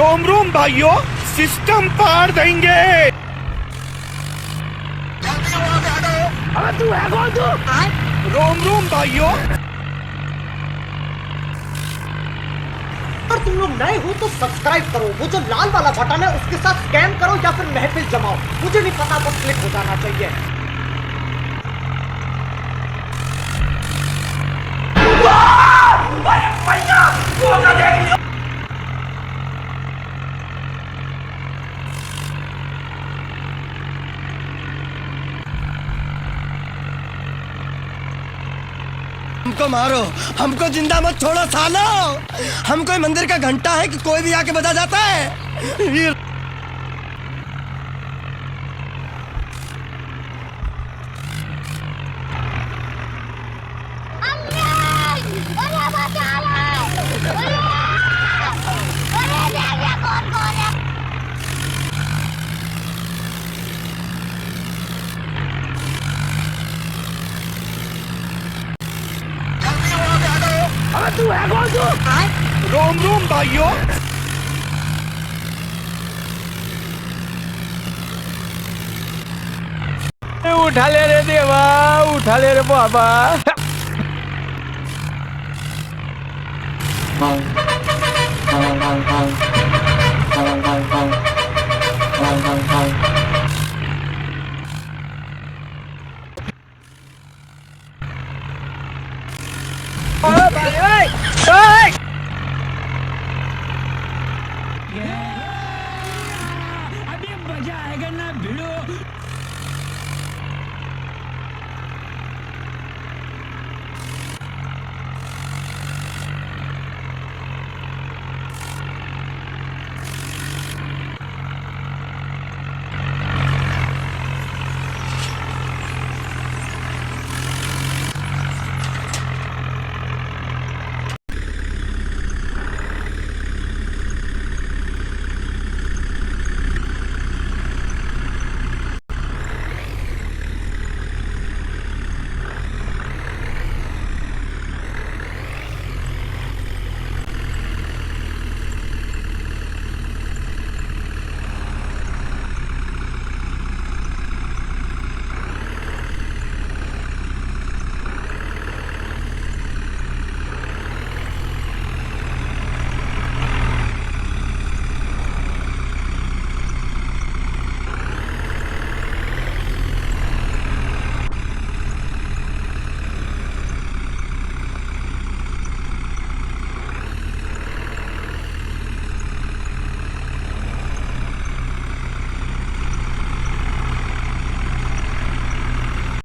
Rome Rome भाइयों, system पार देंगे। अबे तू है कौन तू? रोम रोम भाइयों। अगर तुम लोग नए हो तो सब्सक्राइब करो, वो जो लाल वाला बटन है उसके साथ स्कैम करो या फिर महफिल जमाओ, मुझे नहीं पता, बस क्लिक हो जाना चाहिए। हमको मारो, हमको जिंदा मत छोड़ो सालो। हम कोई मंदिर का घंटा है कि कोई भी आके बजा जाता है। अबे तू है कौन तू? रोम रोम भाइयों। उठा ले रे देवा, उठा ले रे बाबा। अभी मजा आएगा ना भिड़ो।